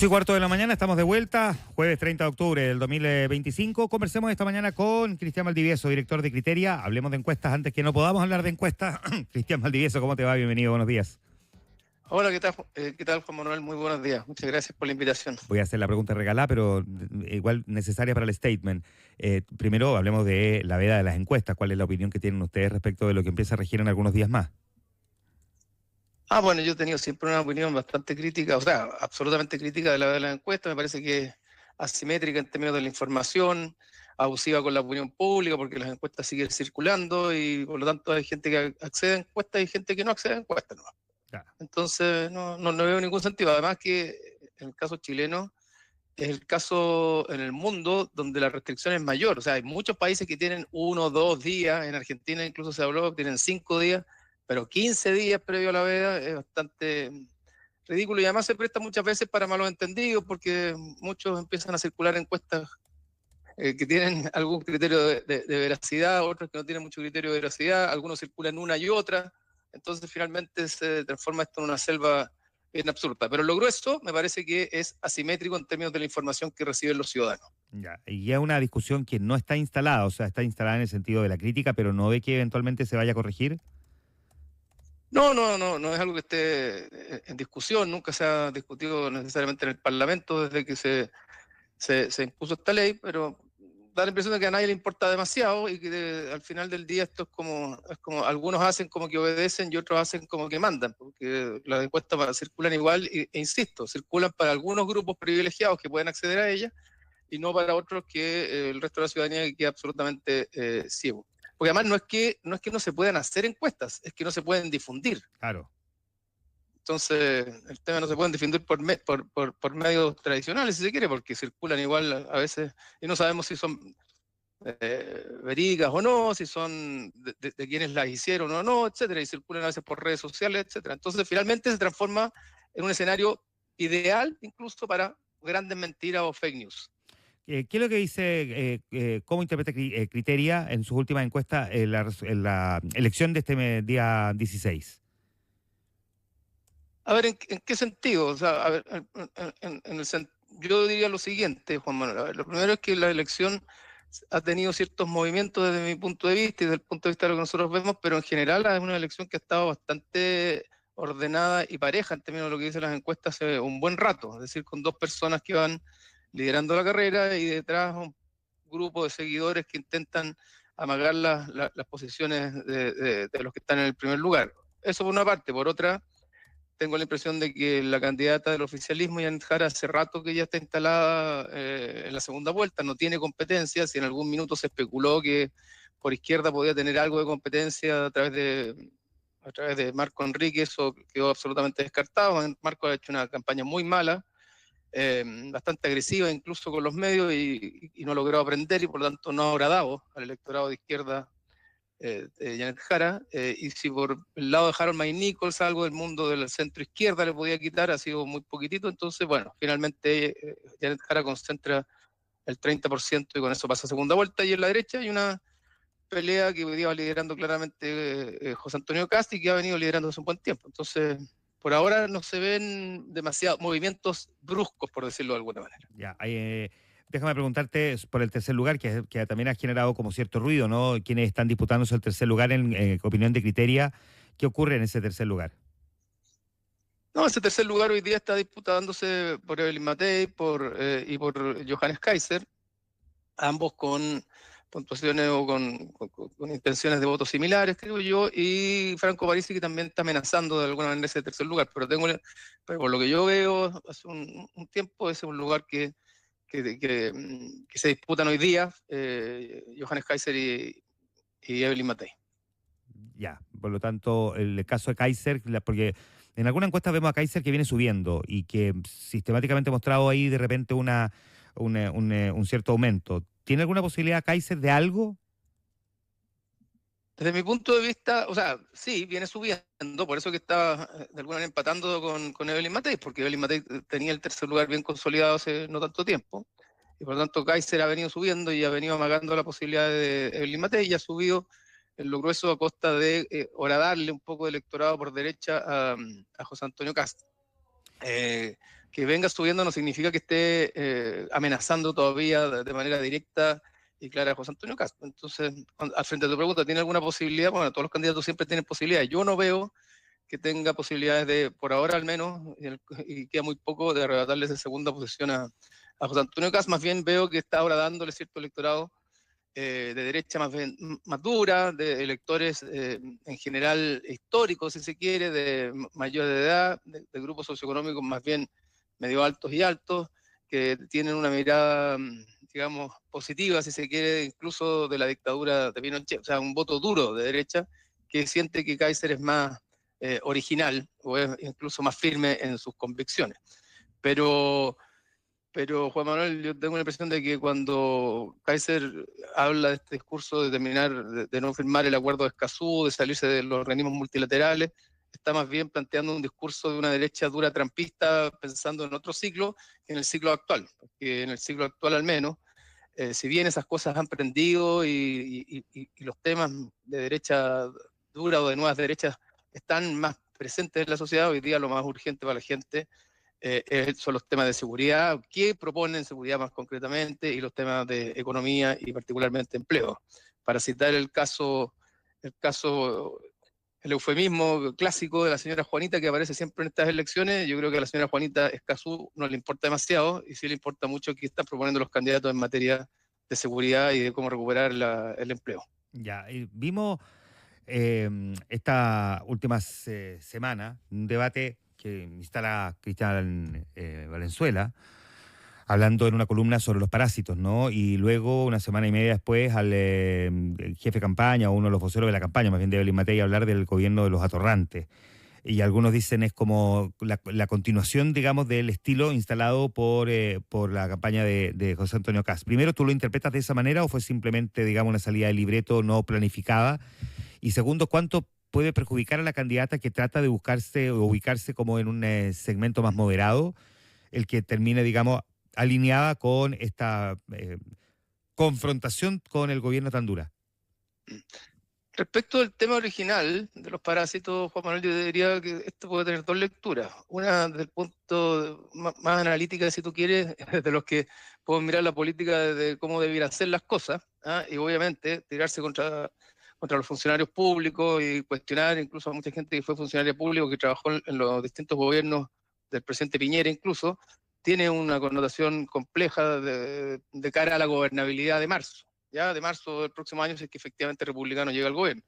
8:15 de la mañana, estamos de vuelta, jueves 30 de octubre del 2025. Conversemos esta mañana con Cristian Valdivieso, director de Criteria. Hablemos de encuestas antes que no podamos hablar de encuestas. Cristian Valdivieso, ¿cómo te va? Bienvenido, buenos días. Hola, ¿qué tal, Juan Manuel? Muy buenos días. Muchas gracias por la invitación. Voy a hacer la pregunta regalada, pero igual necesaria para el statement. Primero, hablemos de la veda de las encuestas. ¿Cuál es la opinión que tienen ustedes respecto de lo que empieza a regir en algunos días más? Bueno, yo he tenido siempre una opinión bastante crítica, o sea, absolutamente crítica de la encuesta. Me parece que es asimétrica en términos de la información, abusiva con la opinión pública, porque las encuestas siguen circulando y por lo tanto hay gente que accede a encuestas y gente que no accede a encuestas, ¿no? Claro. Entonces, no veo ningún sentido. Además que en el caso chileno es el caso en el mundo donde la restricción es mayor. O sea, hay muchos países que tienen 1 o 2 días, en Argentina incluso se habló que tienen 5 días, pero 15 días previo a la veda es bastante ridículo y además se presta muchas veces para malos entendidos porque muchos empiezan a circular encuestas que tienen algún criterio de veracidad, otros que no tienen mucho criterio de veracidad, algunos circulan una y otra, entonces finalmente se transforma esto en una selva bien absurda. Pero lo grueso me parece que es asimétrico en términos de la información que reciben los ciudadanos. Ya, y es una discusión que no está instalada, o sea, está instalada en el sentido de la crítica, pero no ve que eventualmente se vaya a corregir. No es algo que esté en discusión, nunca se ha discutido necesariamente en el Parlamento desde que se impuso esta ley, pero da la impresión de que a nadie le importa demasiado y que al final del día esto es como algunos hacen como que obedecen y otros hacen como que mandan, porque las encuestas circulan igual e insisto, circulan para algunos grupos privilegiados que pueden acceder a ellas y no para otros que el resto de la ciudadanía queda absolutamente ciego. Porque además no es que no se puedan hacer encuestas, es que no se pueden difundir. Claro. Entonces, el tema no se pueden difundir por medios tradicionales, si se quiere, porque circulan igual a veces y no sabemos si son verídicas o no, si son de quienes las hicieron o no, etcétera, y circulan a veces por redes sociales, etcétera. Entonces, finalmente se transforma en un escenario ideal incluso para grandes mentiras o fake news. ¿Qué es lo que dice, cómo interpreta Criteria en sus últimas encuestas en la elección de este día 16? A ver, ¿en qué sentido? O sea, a ver, yo diría lo siguiente, Juan Manuel. A ver, lo primero es que la elección ha tenido ciertos movimientos desde mi punto de vista y desde el punto de vista de lo que nosotros vemos, pero en general es una elección que ha estado bastante ordenada y pareja en términos de lo que dicen las encuestas hace un buen rato, es decir, con dos personas que van liderando la carrera y detrás un grupo de seguidores que intentan amagar las posiciones de los que están en el primer lugar. Eso por una parte. Por otra, tengo la impresión de que la candidata del oficialismo, Janet Jara, hace rato que ya está instalada en la segunda vuelta, no tiene competencia. Si en algún minuto se especuló que por izquierda podía tener algo de competencia a través de Marco Enrique, eso quedó absolutamente descartado. Marco ha hecho una campaña muy mala, bastante agresiva incluso con los medios y no ha logrado aprender y por lo tanto no ha agradado al electorado de izquierda Janet Jara, y si por el lado de Harold May Nichols algo del mundo del centro izquierda le podía quitar, ha sido muy poquitito. Entonces, bueno, finalmente Janet Jara concentra el 30% y con eso pasa a segunda vuelta. Y en la derecha hay una pelea que hoy día va liderando claramente José Antonio Kast y que ha venido liderando hace un buen tiempo. Entonces, por ahora no se ven demasiados movimientos bruscos, por decirlo de alguna manera. Ya, déjame preguntarte por el tercer lugar, que también ha generado como cierto ruido, ¿no? Quienes están disputándose el tercer lugar en opinión de Criteria. ¿Qué ocurre en ese tercer lugar? No, ese tercer lugar hoy día está disputándose por Evelyn Matei y por Johannes Kaiser, ambos con puntuaciones o con intenciones de votos similares, creo yo, y Franco Parisi, que también está amenazando de alguna manera ese tercer lugar, pero por lo que yo veo hace un tiempo, ese es un lugar que se disputan hoy día Johannes Kaiser y Evelyn Matei. Ya, por lo tanto, el caso de Kaiser, porque en alguna encuesta vemos a Kaiser que viene subiendo y que sistemáticamente ha mostrado ahí de repente un cierto aumento. ¿Tiene alguna posibilidad Kaiser de algo? Desde mi punto de vista, o sea, sí, viene subiendo, por eso que está de alguna manera empatando con Evelyn Matei, porque Evelyn Matei tenía el tercer lugar bien consolidado hace no tanto tiempo, y por lo tanto Kaiser ha venido subiendo y ha venido amagando la posibilidad de Evelyn Matei y ha subido en lo grueso a costa de horadarle un poco de electorado por derecha a José Antonio Kast. que venga subiendo no significa que esté amenazando todavía de manera directa y clara a José Antonio Kast. Entonces, al frente de tu pregunta, ¿tiene alguna posibilidad? Bueno, todos los candidatos siempre tienen posibilidades. Yo no veo que tenga posibilidades de, por ahora al menos, y queda muy poco, de arrebatarle esa segunda posición a José Antonio Kast. Más bien veo que está ahora dándole cierto electorado de derecha más, bien, más dura, de electores en general históricos, si se quiere, de mayor de edad, de grupos socioeconómicos más bien medio altos y altos, que tienen una mirada, digamos, positiva, si se quiere, incluso de la dictadura de Pinochet, o sea, un voto duro de derecha, que siente que Kaiser es más original o es incluso más firme en sus convicciones. Pero Juan Manuel, yo tengo la impresión de que cuando Kaiser habla de este discurso de terminar, de no firmar el acuerdo de Escazú, de salirse de los organismos multilaterales, está más bien planteando un discurso de una derecha dura trampista, pensando en otro ciclo que en el ciclo actual. Porque en el ciclo actual al menos, si bien esas cosas han prendido y los temas de derecha dura o de nuevas derechas están más presentes en la sociedad, hoy día lo más urgente para la gente son los temas de seguridad, qué proponen seguridad más concretamente, y los temas de economía y particularmente empleo. Para citar el eufemismo clásico de la señora Juanita que aparece siempre en estas elecciones, yo creo que a la señora Juanita Escazú no le importa demasiado, y sí le importa mucho qué están proponiendo los candidatos en materia de seguridad y de cómo recuperar el empleo. Ya, vimos esta última semana un debate que instala Cristian Valenzuela, hablando en una columna sobre los parásitos, ¿no? Y luego, una semana y media después, el jefe de campaña, o uno de los voceros de la campaña, más bien de Evelyn Matei, hablar del gobierno de los atorrantes. Y algunos dicen es como la continuación, digamos, del estilo instalado por la campaña de José Antonio Kast. Primero, ¿tú lo interpretas de esa manera o fue simplemente, digamos, una salida de libreto no planificada? Y segundo, ¿cuánto puede perjudicar a la candidata que trata de buscarse o ubicarse como en un segmento más moderado, el que termine, digamos, alineada con esta confrontación con el gobierno tan dura? Respecto del tema original de los parásitos, Juan Manuel, yo diría que esto puede tener dos lecturas. Una desde el punto más analítica, si tú quieres, de los que pueden mirar la política de cómo debieran ser las cosas, ¿ah? Y obviamente tirarse contra los funcionarios públicos y cuestionar incluso a mucha gente que fue funcionaria pública, que trabajó en los distintos gobiernos del presidente Piñera incluso, tiene una connotación compleja de cara a la gobernabilidad de marzo. Ya de marzo del próximo año, si es que efectivamente el republicano llega al gobierno.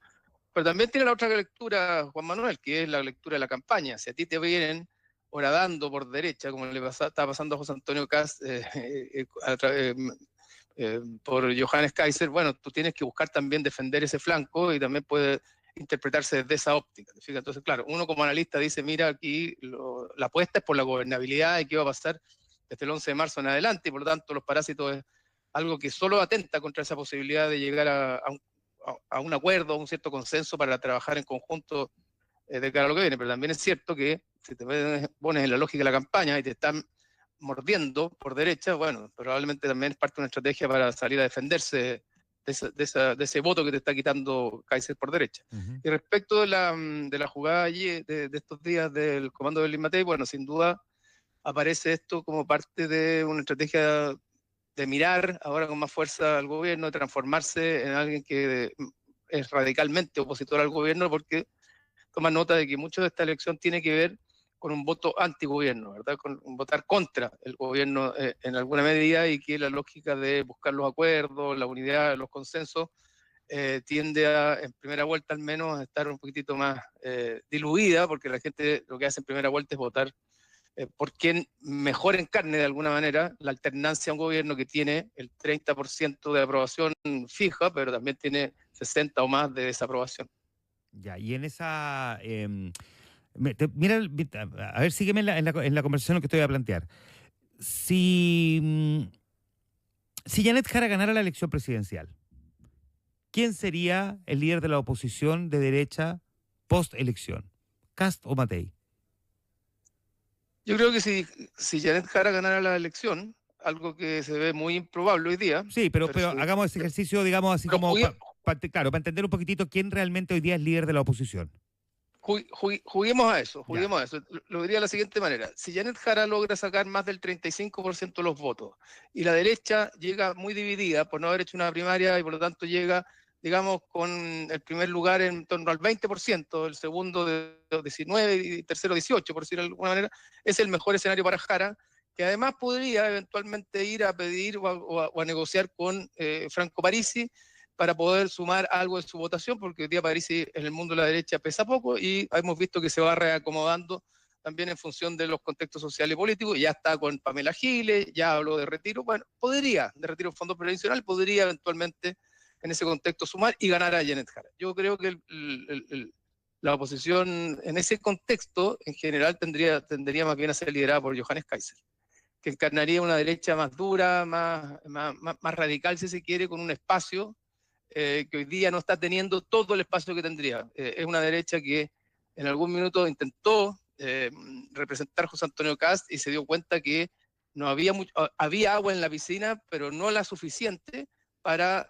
Pero también tiene la otra lectura, Juan Manuel, que es la lectura de la campaña. Si a ti te vienen horadando por derecha, como está pasando a José Antonio Kast por Johannes Kaiser, bueno, tú tienes que buscar también defender ese flanco y también puede interpretarse desde esa óptica. Entonces, claro, uno como analista dice, mira, aquí la apuesta es por la gobernabilidad y qué va a pasar desde el 11 de marzo en adelante, y por lo tanto los parásitos es algo que solo atenta contra esa posibilidad de llegar a un acuerdo, a un cierto consenso para trabajar en conjunto de cara a lo que viene. Pero también es cierto que si te pones en la lógica de la campaña y te están mordiendo por derecha, bueno, probablemente también es parte de una estrategia para salir a defenderse de ese voto que te está quitando Kaiser por derecha. Uh-huh. Y respecto de la jugada allí, de estos días del comando de Evelyn Matei, bueno, sin duda aparece esto como parte de una estrategia de mirar ahora con más fuerza al gobierno, de transformarse en alguien que es radicalmente opositor al gobierno, porque toma nota de que mucho de esta elección tiene que ver con un voto antigobierno, ¿verdad? Con votar contra el gobierno en alguna medida, y que la lógica de buscar los acuerdos, la unidad, los consensos, tiende a, en primera vuelta al menos, a estar un poquitito más diluida, porque la gente lo que hace en primera vuelta es votar por quien mejor encarne de alguna manera la alternancia a un gobierno que tiene el 30% de aprobación fija, pero también tiene 60 o más de desaprobación. Ya, y en esa... mira, a ver, sígueme en la conversación que te voy a plantear. Si Janet Jara ganara la elección presidencial, ¿quién sería el líder de la oposición de derecha post-elección? ¿Kast o Matei? Yo creo que si Janet Jara ganara la elección, algo que se ve muy improbable hoy día. Sí, pero hagamos ese ejercicio, digamos, así como, claro, para entender un poquitito quién realmente hoy día es líder de la oposición. Juguemos a eso, Ya. juguemos a eso. Lo diría de la siguiente manera. Si Janet Jara logra sacar más del 35% de los votos y la derecha llega muy dividida por no haber hecho una primaria y por lo tanto llega, digamos, con el primer lugar en torno al 20%, el segundo de 19% y el tercero 18%, por decirlo de alguna manera, es el mejor escenario para Jara, que además podría eventualmente ir a pedir o a negociar con Franco Parisi para poder sumar algo de su votación, porque hoy día Parisi en el mundo de la derecha pesa poco y hemos visto que se va reacomodando también en función de los contextos sociales y políticos. Ya está con Pamela Giles, ya habló de retiro. Bueno, podría, de retiro de fondos previsionales, podría eventualmente en ese contexto sumar y ganar a Janet Jara. Yo creo que la oposición en ese contexto en general tendría más bien a ser liderada por Johannes Kaiser, que encarnaría una derecha más dura, más radical, si se quiere, con un espacio que hoy día no está teniendo todo el espacio que tendría. Es una derecha que en algún minuto intentó representar a José Antonio Kast y se dio cuenta que no había había agua en la piscina, pero no la suficiente para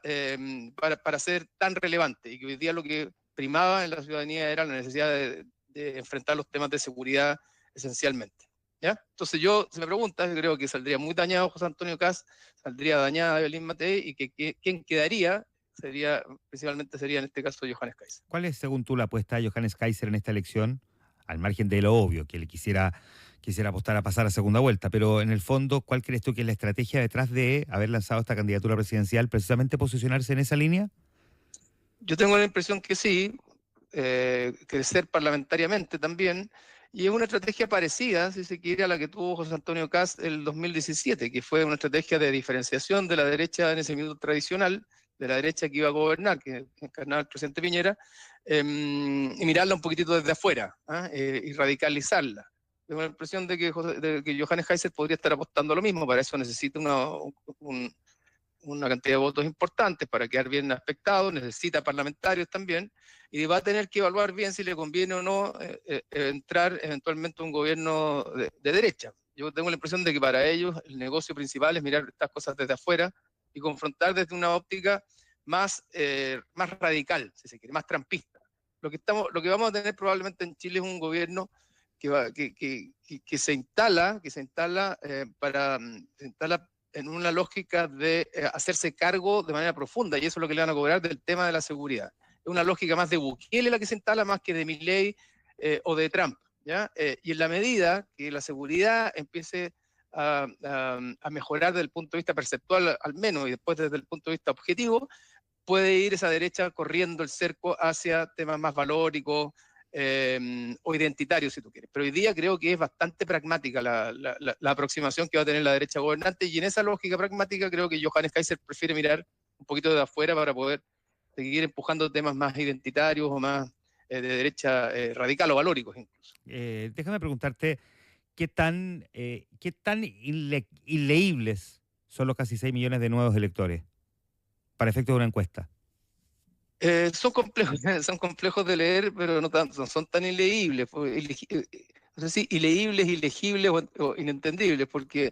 ser tan relevante, y que hoy día lo que primaba en la ciudadanía era la necesidad de enfrentar los temas de seguridad esencialmente. ¿Ya? Entonces yo, si me preguntas, yo creo que saldría muy dañado José Antonio Kast, saldría dañada Evelyn Matei, y que quien quedaría principalmente sería en este caso Johannes Kaiser. ¿Cuál es, según tú, la apuesta de Johannes Kaiser en esta elección? Al margen de lo obvio, que le quisiera apostar a pasar a segunda vuelta, pero en el fondo, ¿cuál crees tú que es la estrategia detrás de haber lanzado esta candidatura presidencial, precisamente posicionarse en esa línea? Yo tengo la impresión que sí, crecer parlamentariamente también, y es una estrategia parecida, si se quiere, a la que tuvo José Antonio Kast el 2017, que fue una estrategia de diferenciación de la derecha en ese minuto tradicional, de la derecha que iba a gobernar, que encarnaba el presidente Piñera, y mirarla un poquitito desde afuera, y radicalizarla. Tengo la impresión de que Johannes Kaiser podría estar apostando a lo mismo. Para eso necesita una cantidad de votos importantes para quedar bien aspectado, necesita parlamentarios también, y va a tener que evaluar bien si le conviene o no entrar eventualmente a un gobierno de derecha. Yo tengo la impresión de que para ellos el negocio principal es mirar estas cosas desde afuera y confrontar desde una óptica más radical, si se quiere, más trampista. Lo que vamos a tener probablemente en Chile es un gobierno que se instala en una lógica de hacerse cargo de manera profunda, y eso es lo que le van a cobrar del tema de la seguridad. Es una lógica más de Bukele la que se instala, más que de Milei o de Trump, ¿ya? Y en la medida que la seguridad empiece a mejorar desde el punto de vista perceptual, al menos, y después desde el punto de vista objetivo, puede ir esa derecha corriendo el cerco hacia temas más valóricos, o identitario, si tú quieres. Pero hoy día creo que es bastante pragmática la aproximación que va a tener la derecha gobernante, y en esa lógica pragmática creo que Johannes Kaiser prefiere mirar un poquito de afuera para poder seguir empujando temas más identitarios o más de derecha radical o valóricos incluso. Déjame preguntarte, qué tan ileíbles son los casi 6 millones de nuevos electores para efectos de una encuesta? Son complejos, son complejos de leer, pero no son tan ileíbles. No sé si ileíbles, ilegibles o inentendibles, porque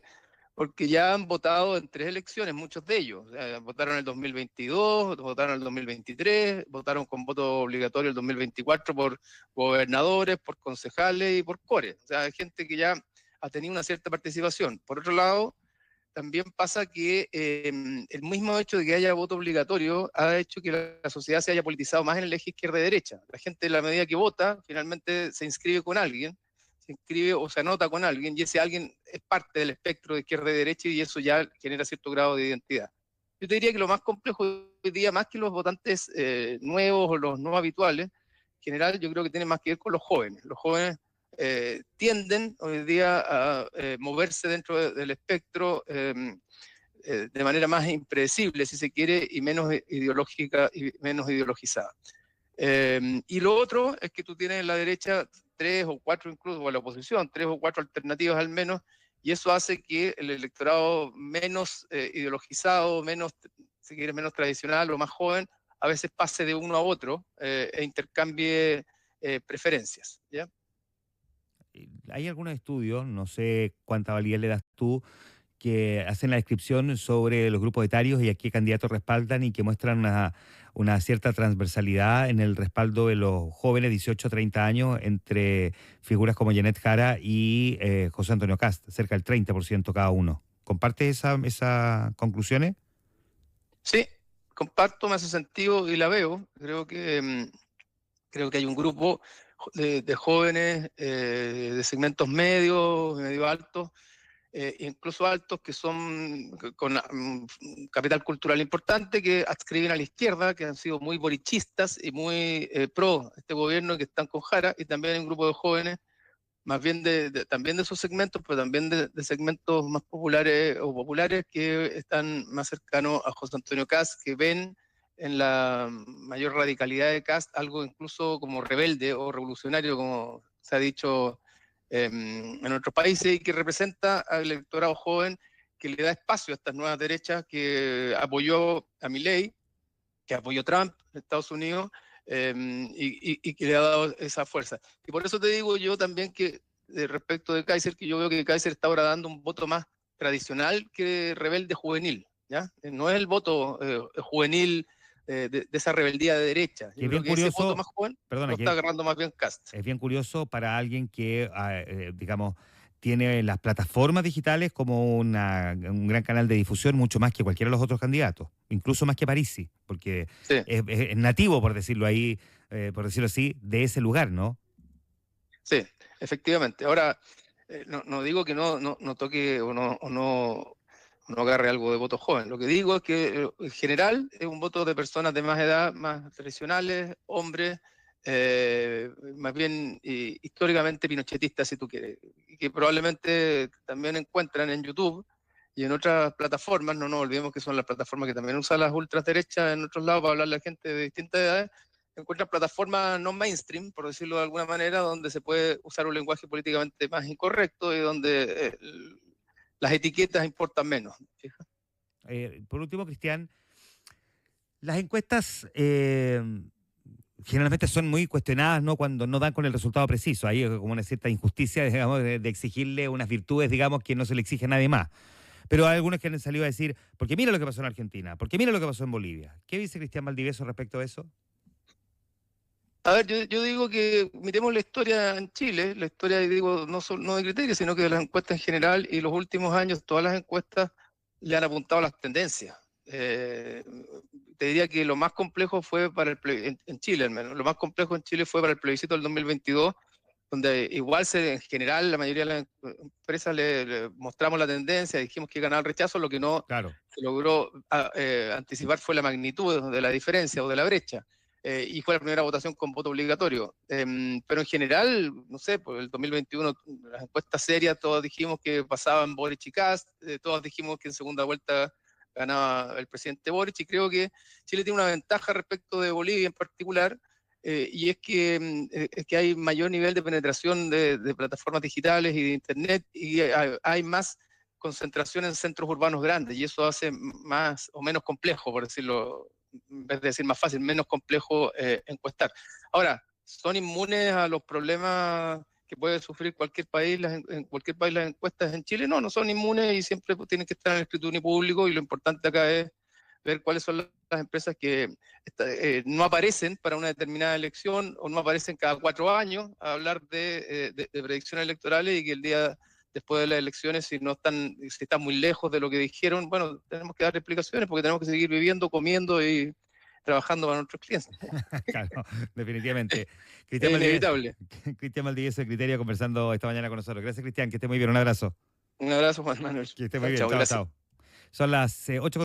ya han votado en 3 elecciones, muchos de ellos. O sea, votaron en el 2022, votaron en el 2023, votaron con voto obligatorio el 2024 por gobernadores, por concejales y por cores. O sea, hay gente que ya ha tenido una cierta participación. Por otro lado, también pasa que el mismo hecho de que haya voto obligatorio ha hecho que la sociedad se haya politizado más en el eje izquierda-derecha. La gente, en la medida que vota, finalmente se inscribe con alguien, se inscribe o se anota con alguien, y ese alguien es parte del espectro de izquierda y derecha, y eso ya genera cierto grado de identidad. Yo te diría que lo más complejo hoy día, más que los votantes nuevos o los no habituales, en general yo creo que tiene más que ver con los jóvenes. Los jóvenes tienden hoy día a moverse dentro del espectro de manera más impredecible, si se quiere, y menos ideológica y menos ideologizada. Y lo otro es que tú tienes en la derecha 3 o 4, incluso, o en la oposición, 3 o 4 alternativas al menos, y eso hace que el electorado menos ideologizado, menos, si quieres, menos tradicional o más joven, a veces pase de uno a otro e intercambie preferencias, ¿ya? Hay algunos estudios, no sé cuánta validez le das tú, que hacen la descripción sobre los grupos etarios y a qué candidatos respaldan y que muestran una cierta transversalidad en el respaldo de los jóvenes 18 a 30 años entre figuras como Janet Jara y José Antonio Kast, cerca del 30% cada uno. ¿Comparte esas conclusiones? Sí, comparto, me hace sentido y la veo. Creo que hay un grupo de jóvenes de segmentos medios, medio altos, incluso altos, que son con capital cultural importante, que adscriben a la izquierda, que han sido muy borichistas y muy pro este gobierno, que están con Jara, y también hay un grupo de jóvenes, más bien también de esos segmentos, pero también de segmentos más populares o populares, que están más cercanos a José Antonio Kast, que ven en la mayor radicalidad de Kast algo incluso como rebelde o revolucionario, como se ha dicho en otros países, y que representa al electorado joven, que le da espacio a estas nuevas derechas, que apoyó a Milei, que apoyó Trump en Estados Unidos, y que le ha dado esa fuerza. Y por eso te digo yo también que respecto de Kaiser, que yo veo que Kaiser está ahora dando un voto más tradicional que rebelde juvenil, ¿ya? No es el voto juvenil de esa rebeldía de derecha. Que Yo es bien creo que ese voto curioso, más joven perdona, lo está que agarrando más bien Kast. es bien curioso para alguien que, digamos, tiene las plataformas digitales como un gran canal de difusión, mucho más que cualquiera de los otros candidatos, incluso más que Parisi, porque Sí. es nativo, por decirlo ahí, por decirlo así, de ese lugar, ¿no? Sí, efectivamente. Ahora, no digo que no toque o no agarre algo de voto joven. Lo que digo es que en general es un voto de personas de más edad, más tradicionales, hombres, más bien históricamente pinochetistas, si tú quieres, y que probablemente también encuentran en YouTube y en otras plataformas. No nos olvidemos que son las plataformas que también usan las ultraderechas en otros lados para hablarle a gente de distintas edades. Encuentran plataformas no mainstream, por decirlo de alguna manera, donde se puede usar un lenguaje políticamente más incorrecto y donde las etiquetas importan menos. Por último, Cristian, las encuestas generalmente son muy cuestionadas, ¿no? Cuando no dan con el resultado preciso. Hay como una cierta injusticia, digamos, de exigirle unas virtudes, digamos, que no se le exige a nadie más. Pero hay algunos que han salido a decir, porque mira lo que pasó en Argentina, porque mira lo que pasó en Bolivia. ¿Qué dice Cristian Valdivieso respecto a eso? A ver, yo digo que miremos la historia en Chile, la historia, digo, no de criterios, sino que de las encuestas en general, y los últimos años todas las encuestas le han apuntado a las tendencias. Te diría que lo más complejo fue en Chile, al menos, lo más complejo en Chile fue para el plebiscito del 2022, donde igual en general la mayoría de las empresas le mostramos la tendencia, dijimos que ganaba el rechazo. Lo que no Claro. se logró anticipar fue la magnitud de la diferencia o de la brecha. Y fue la primera votación con voto obligatorio. Pero en general, no sé, por el 2021, las encuestas serias, todos dijimos que pasaban Boric y Kast, todos dijimos que en segunda vuelta ganaba el presidente Boric, y creo que Chile tiene una ventaja respecto de Bolivia en particular, y es que hay mayor nivel de penetración de plataformas digitales y de Internet, y hay más concentración en centros urbanos grandes, y eso hace más o menos complejo, por decirlo, en vez de decir más fácil, menos complejo encuestar. Ahora, ¿son inmunes a los problemas que puede sufrir cualquier país, en cualquier país las encuestas en Chile? No son inmunes, y siempre tienen que estar en el escrutinio público, y lo importante acá es ver cuáles son las empresas que no aparecen para una determinada elección, o no aparecen cada 4 años a hablar de predicciones electorales, y que el día después de las elecciones, si están muy lejos de lo que dijeron, bueno, tenemos que dar explicaciones, porque tenemos que seguir viviendo, comiendo y trabajando para nuestros clientes. Claro, definitivamente. Es inevitable. Cristian Valdivieso de Criterio conversando esta mañana con nosotros. Gracias, Cristian, que esté muy bien. Un abrazo. Un abrazo, Juan Manuel. Que esté muy bien. Chao, Chao, gracias. chao. Son las 8.